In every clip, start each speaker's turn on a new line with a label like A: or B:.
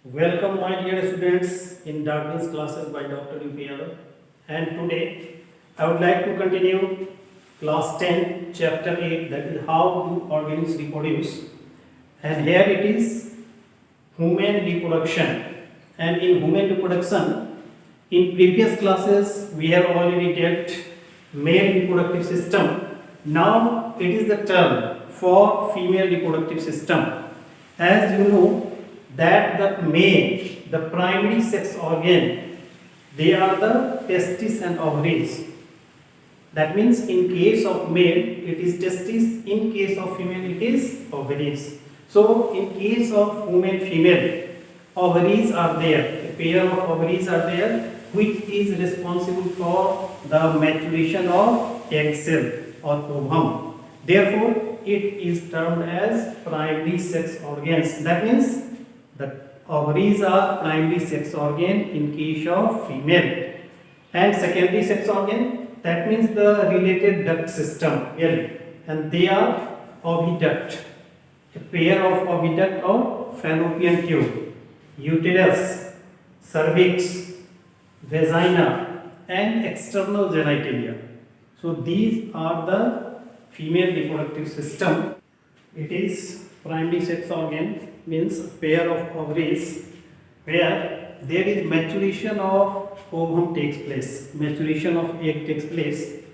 A: Welcome, my dear students, in darkness classes by Dr. U.P. Yadav. And today, I would like to continue class 10, chapter 8, that is how do organisms reproduce. And here it is human reproduction. And in human reproduction, in previous classes, we have already dealt male reproductive system. Now, it is the turn for female reproductive system. As you know, that the male, the primary sex organ, they are the testes and ovaries. That means in case of male, it is testes, in case of female, it is ovaries. So, in case of human female, ovaries are there, a pair of ovaries are there, which is responsible for the maturation of egg cell or ovum. Therefore, it is termed as primary sex organs. That means the ovaries are primary sex organ in case of female, and secondary sex organ, that means the related duct system, and they are oviduct, a pair of oviduct or fallopian tube, uterus, cervix, vagina, and external genitalia. So these are the female reproductive system. It is primary sex organ, means pair of ovaries where there is maturation of ovum takes place, maturation of egg takes place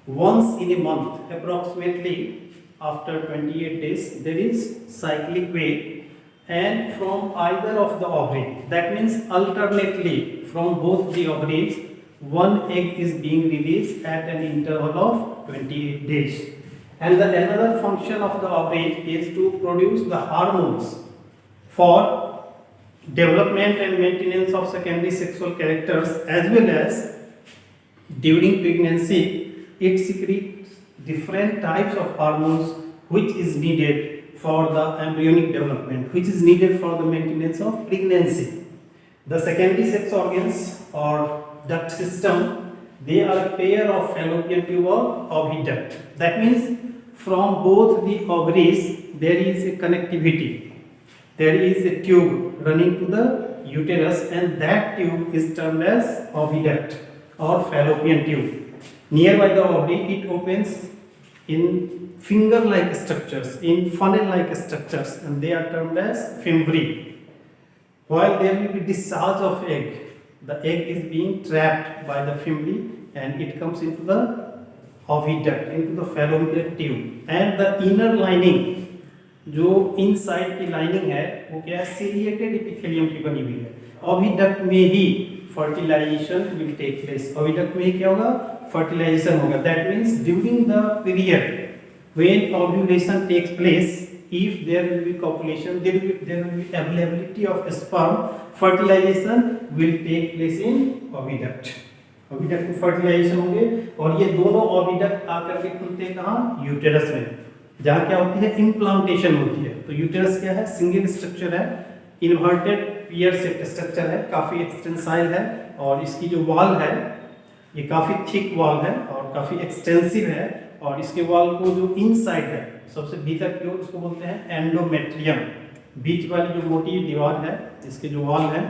A: once in a month, approximately after 28 days. There is cyclic way, and from either of the ovary, that means alternately from both the ovaries, one egg is being released at an interval of 28 days. And the another function of the ovary is to produce the hormones for development and maintenance of secondary sexual characters, as well as during pregnancy it secretes different types of hormones which is needed for the embryonic development, which is needed for the maintenance of pregnancy. The secondary sex organs or duct system, they are a pair of fallopian tube or oviduct. That means from both the ovaries there is a connectivity. There is a tube running to the uterus, and that tube is termed as oviduct or fallopian tube. Nearby the ovary, it opens in finger-like structures, in funnel-like structures, and they are termed as fimbriae. While there will be discharge of egg, the egg is being trapped by the fimbriae and it comes into the oviduct, into the fallopian tube, and the inner lining, जो inside की lining है वो क्या है, ciliated epithelium की बनी हुई है. ओविडक्ट में ही fertilization will take place. Oviduct में ही क्या होगा, फर्टिलाइजेशन होगा. That means during the period when ovulation takes place, if there will be copulation, there will be availability of sperm, fertilization will take place in oviduct. oviduct में fertilization होंगे और ये दोनों oviduct आकर के खुलते हैं कहाँ, यूटेरस में, जहाँ क्या होती है, इम्प्लांटेशन होती है. तो यूटेरस क्या है, सिंगल स्ट्रक्चर है, इन्वर्टेड पियर शेप्ड स्ट्रक्चर है, काफ़ी एक्सटेंसाइल है, और इसकी जो वॉल है ये काफ़ी थिक वॉल है और काफ़ी एक्सटेंसिव है, और इसके वॉल को जो इनसाइड है, सबसे भीतर की ओर, उसको बोलते हैं एंडोमेट्रियम. बीच वाली जो मोटी दीवार है, इसके जो वॉल है,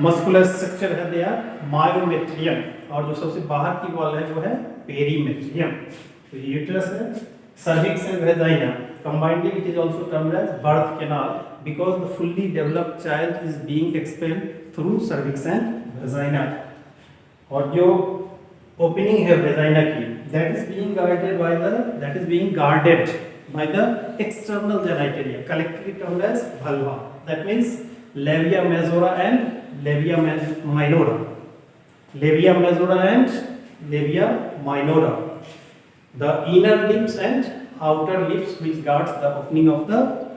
A: मस्कुलर स्ट्रक्चर है, दे आर मायोमेट्रियम, और जो सबसे बाहर की वॉल है वो है पेरीमेट्रियम. तो ये यूट्रस है. Cervix and vagina combinedly it is also termed as birth canal because the fully developed child is being expelled through cervix and vagina. और जो ओपनिंग है वेजाइना की, that is being guarded by the external genitalia, collectively termed as vulva. That means labia majora and labia minora. Labia majora and labia minora, the inner lips and outer lips which guards the opening of the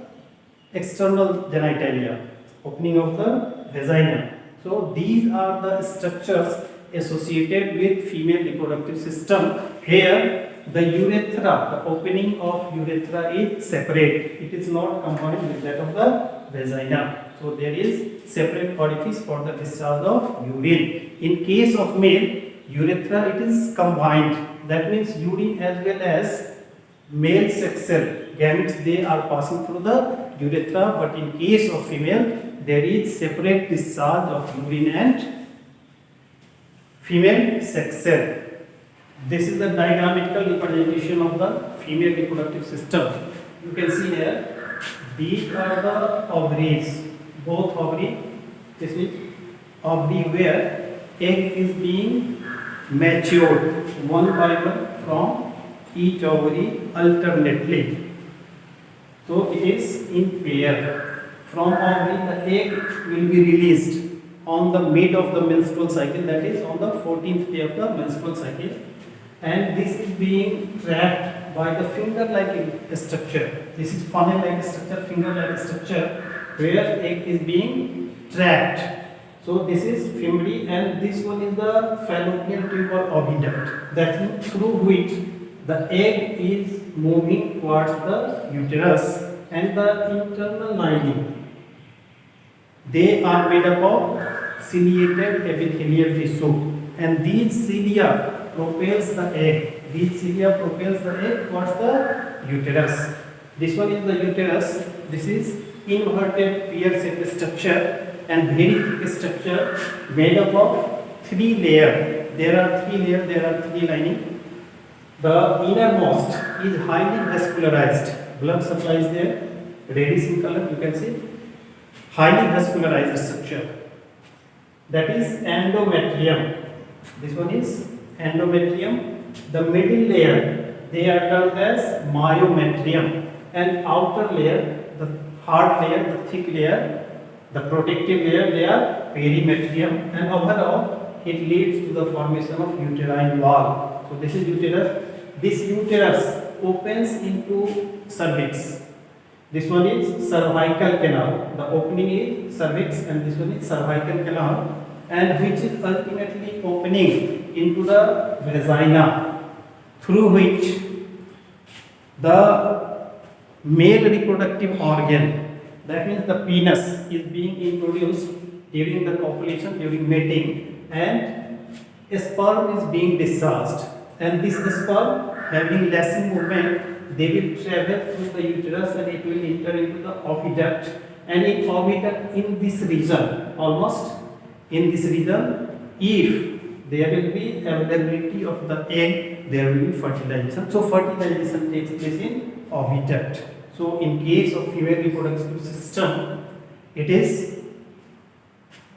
A: external genitalia, opening of the vagina. So these are the structures associated with female reproductive system. Here the urethra, the opening of urethra is separate. It is not combined with that of the vagina. So there is separate orifice for the discharge of urine. In case of male, urethra it is combined. That means urine as well as male sex cell gametes, they are passing through the urethra, but in case of female there is separate discharge of urine and female sex cell. This is the diagrammatical representation of the female reproductive system. You can see here, these are the ovaries, both ovary. This is ovary where egg is being matured one by one from each ovary alternately. So it is in pair. From ovary the egg will be released on the mid of the menstrual cycle, that is on the 14th day of the menstrual cycle, and this is being trapped by the finger-like structure. This is funnel-like structure, finger-like structure, where egg is being trapped. So this is fimbriae, and this one is the fallopian tube or oviduct, that means through which the egg is moving towards the uterus and the internal lining. They are made up of ciliated epithelial tissue, and these cilia propels the egg. These cilia propels the egg towards the uterus. This one is the uterus. This is inverted pear-shaped structure and very thick structure made up of 3 layers. There are 3 layers. There are 3 lining. The innermost is highly vascularized. Blood supply is there. Reddish in color. You can see. Highly vascularized structure, that is endometrium. This one is endometrium. The middle layer, they are termed as myometrium, and outer layer, the hard layer, the thick layer, the protective layer, they are perimetrium, and overall it leads to the formation of uterine wall. So this is uterus. This uterus opens into cervix. This one is cervical canal. The opening is cervix, and this one is cervical canal, and which is ultimately opening into the vagina, through which the male reproductive organ, that means the penis, is being introduced during the copulation, during mating, and sperm is being discharged. And this sperm, having less movement, they will travel through the uterus and it will enter into the oviduct. And in oviduct, in this region, almost in this region, if there will be availability of the egg, there will be fertilization. So fertilization takes place in oviduct. So in case of female reproductive system, it is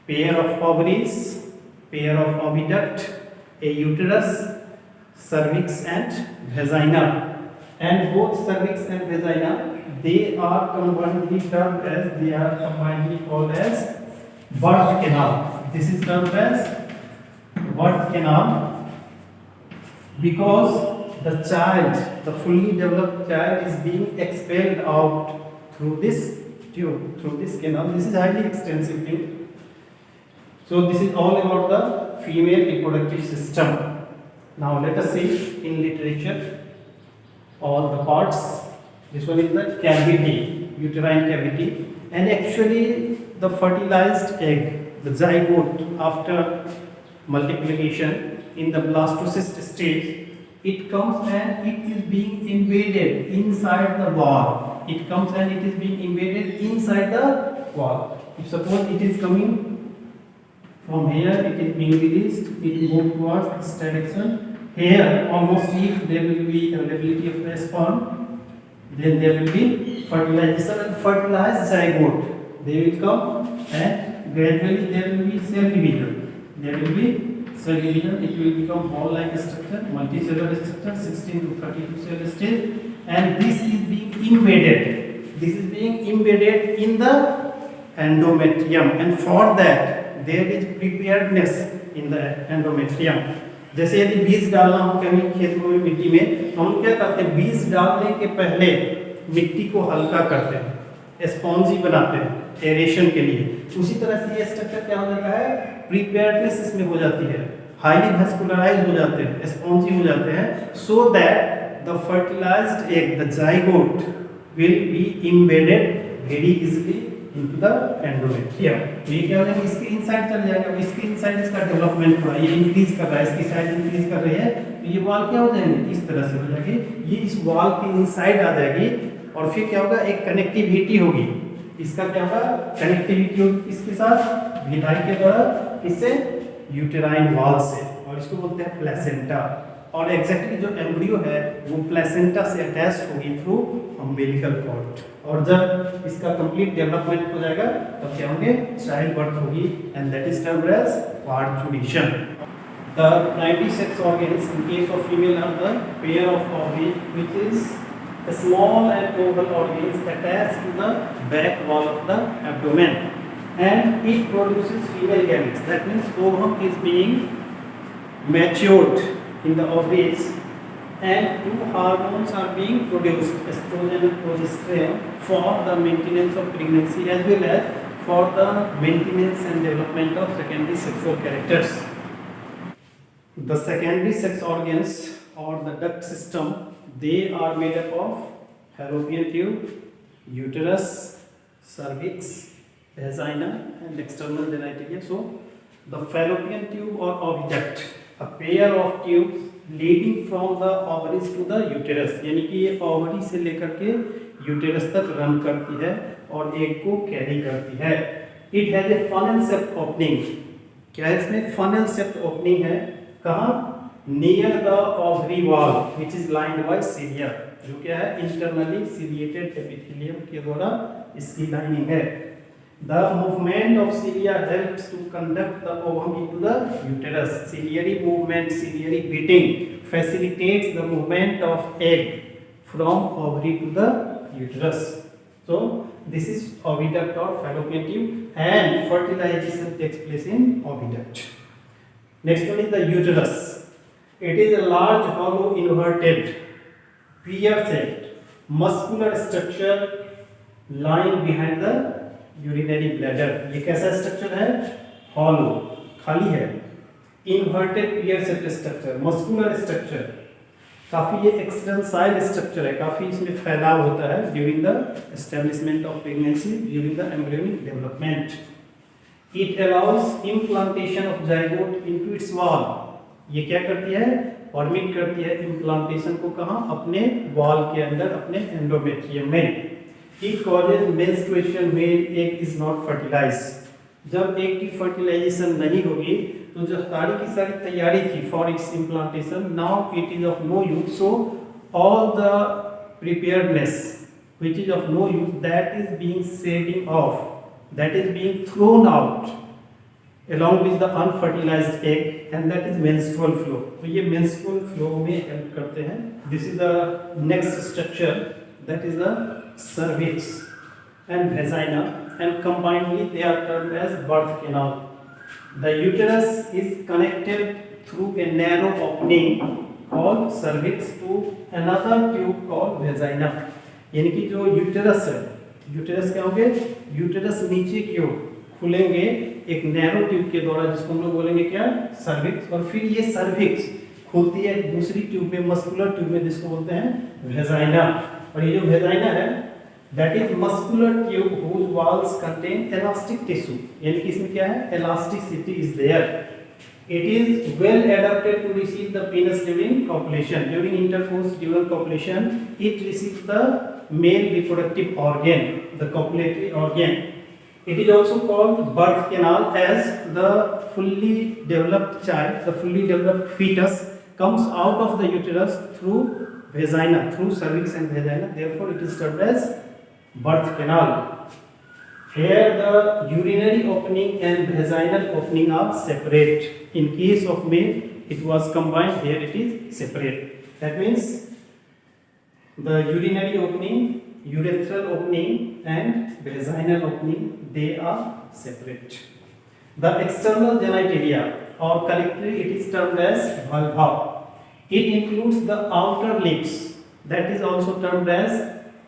A: pair of ovaries, pair of oviduct, a uterus, cervix and vagina. And both cervix and vagina, they are combinedly termed as, they are combinedly called as birth canal. This is termed as birth canal because the child, the fully developed child, is being expelled out through this tube, through this canal. This is highly extensive tube. So this is all about the female reproductive system. Now let us see in literature all the parts. This one is the cavity, uterine cavity, and actually the fertilized egg, the zygote, after multiplication in the blastocyst stage, it comes and it is being embedded inside the wall. It comes and it is being embedded inside the wall. If suppose it is coming from here, it is being released, it moves towards this direction. Here, almost if there will be availability of the sperm, then there will be fertilization and fertilized zygote. They will come and gradually there will be cell division. There will be cell division. It will become ball-like structure, multicellular structure, 16 to 32 cell stage, and this is being embedded. This is being embedded in the endometrium, and for that there is preparedness in the endometrium. जैसे यदि बीज डालना हो कहीं खेत में मिट्टी में, तो हम क्या करते हैं, बीज डालने के पहले मिट्टी को हल्का करते हैं, स्पॉन्जी बनाते हैं एरेशन के लिए. उसी तरह से ये स्ट्रक्चर क्या हो जाता है, प्रिपेयर्डनेस इसमें हो जाती है, हाईली वेस्कुलराइज हो जाते हैं, स्पॉन्जी हो जाते हैं, so that the fertilized egg, the zygote will be embedded very easily into the endometrium. तो ये क्या हो जाएगा, इसके इनसाइड चल जाएगा, इसके इनसाइड इसका डेवलपमेंट हो रहा है, ये इंक्रीज कर रहा है, इसकी साइज इंक्रीज कर रही है, तो ये वॉल क्या हो जाएंगे, इस तरह से हो जाएगी, ये इस वॉल के इनसाइड आ जाएगी, और फिर क्या होगा, एक कनेक्टिविटी होगी इसका क्या होगा, कनेक्टिविटी होगी किसके साथ, विधाई के द्वारा, किससे, यूटेराइन वॉल से, और इसको बोलते हैं प्लेसेंटा। और एग्जैक्टली जो एम्ब्रियो है वो प्लेसेंटा से अटैच होगी थ्रू अम्बिलिकल कॉर्ड, और जब इसका कंप्लीट डेवलपमेंट हो जाएगा तब क्या होंगे, चाइल्ड बर्थ होगी, and that is termed as parturition. The primary sex organs in case of female are the pair of ovary, which is a small and oval organs attached to the back wall of the abdomen, and it produces female gametes. That means ovum is being matured in the ovaries, and two hormones are being produced, estrogen and progesterone, for the maintenance of pregnancy as well as for the maintenance and development of secondary sexual characters. The secondary sex organs or the duct system, they are made up of fallopian tube, uterus, cervix, vagina and external genitalia. So the fallopian tube or oviduct, a pair of tubes leading from the ovaries to the uterus, यानी कि ये ovary से लेकर के uterus तक run करती है और एग को कैरी करती है। It has a funnel shaped opening. क्या है इसमें, funnel shaped opening है, कहाँ, near the ovary wall which is lined by cilia, जो क्या है, इंटरनली सिलिएटेड एपिथेलियम के द्वारा इसकी लाइनिंग है। The movement of cilia helps to conduct the ovum into the uterus. Ciliary movement, ciliary beating facilitates the movement of egg from ovary to the uterus. So this is oviduct or fallopian tube, and fertilization takes place in oviduct. Next one is the uterus. It is a large hollow inverted pear-shaped muscular structure lying behind the urinary bladder. ये कैसा structure है, hollow, खाली है, inverted pear-shaped structure, muscular structure, काफी ये एक्सटेंसाइल structure है, काफी इसमें फैलाव होता है during the establishment of pregnancy, during the embryonic development. It allows implantation of zygote into its wall. ये क्या करती है, परमिट करती है इम्प्लांटेशन को, कहाँ, अपने वॉल के अंदर, अपने एंडोमेट्रियम में। It causes menstruation when egg is not fertilized. जब एग की फर्टिलाइजेशन नहीं होगी तो जो सारी की सारी तैयारी थी for its implantation, now it is of no use, so all the preparedness which is of no use, that is being shedding off, that is being thrown out along with the unfertilized egg, and that is menstrual flow. तो ये menstrual flow में help करते हैं। This is the next structure, that is the cervix and vagina, and combinedly they are termed as birth canal. The uterus is connected through a narrow opening called cervix to another tube called vagina. यानी कि जो uterus है, uterus क्या होंगे, uterus नीचे की ओर खुलेंगे एक नैरो ट्यूब के द्वारा, जिसको हम लोग बोलेंगे क्या, सर्विक्स, और फिर ये सर्विक्स खुलती है दूसरी ट्यूब में, मस्कुलर ट्यूब में, जिसको बोलते हैं वेजाइना। और ये जो वेजाइना है, that is muscular tube whose walls contain elastic tissue, यानी कि इसमें क्या है, elasticity is there. It is well adapted to receive the penis during copulation. During intercourse, during copulation, it receives the male reproductive organ, the copulatory organ. It is also called birth canal, as the fully developed child, the fully developed fetus comes out of the uterus through vagina, through cervix and vagina. Therefore, it is termed as birth canal. Here the urinary opening and vaginal opening are separate. In case of male, it was combined. Here it is separate. That means the urinary opening, urethral opening, and vaginal opening, they are separate. The external genitalia, or collectively it is termed as vulva. It includes the outer lips, that is also termed as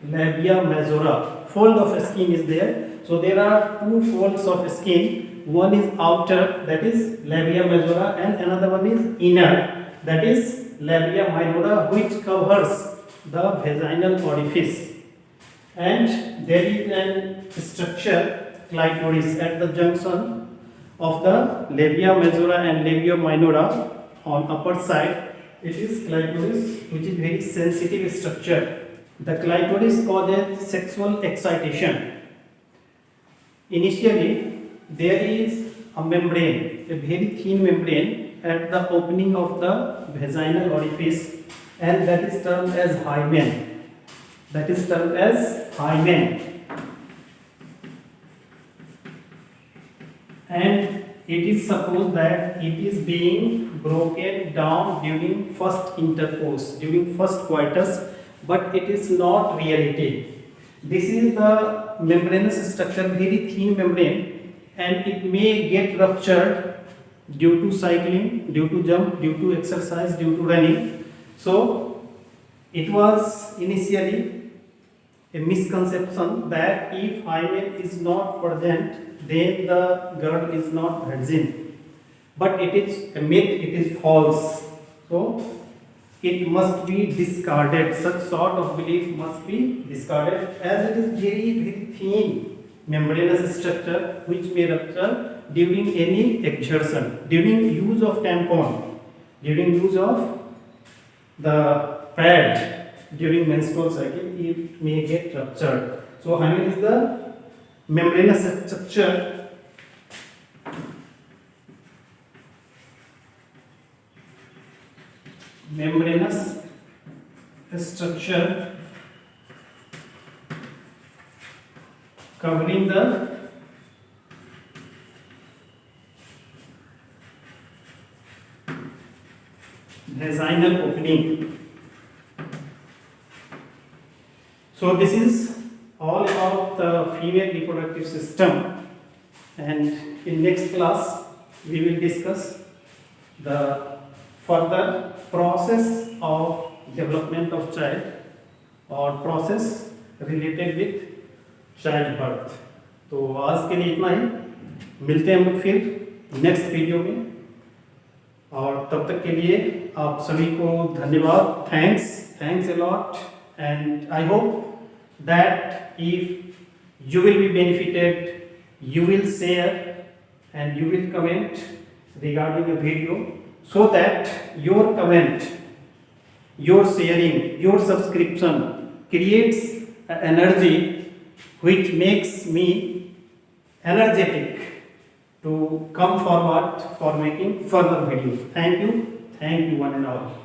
A: labia majora. Fold of skin is there. So there are two folds of skin. One is outer, that is labia majora, and another one is inner, that is labia minora, which covers the vaginal orifice. And there is an structure, clitoris, at the junction of the labia majora and labia minora on upper side. It is clitoris, which is very sensitive structure. The clitoris causes sexual excitation. initially there is a membrane, a very thin membrane at the opening of the vaginal orifice, and that is termed as hymen. That is termed as hymen. And it is supposed that it is being broken down during first intercourse, during first coitus, but it is not reality. This is the membranous structure, very thin membrane, and it may get ruptured due to cycling, due to jump, due to exercise, due to running. So it was initially a misconception that if hymen is not present, then the girl is not virgin. But it is a myth, it is false. So it must be discarded. Such sort of belief must be discarded, as it is very, very thin membranous structure which may rupture during any exertion, during use of tampon, during use of the pad, during menstrual cycle, it may get ruptured. So hymen is the membranous structure covering the vaginal opening. So this is all about the female reproductive system, and in next class we will discuss the further process of development of child और process related with child birth. तो आज के लिए इतना ही, मिलते हैं हम लोग फिर नेक्स्ट वीडियो में, और तब तक के लिए आप सभी को धन्यवाद. Thanks a lot, and I hope that if you will be benefited, you will share and you will comment regarding a video, so that your comment, your sharing, your subscription creates an energy which makes me energetic to come forward for making further videos. Thank you one and all.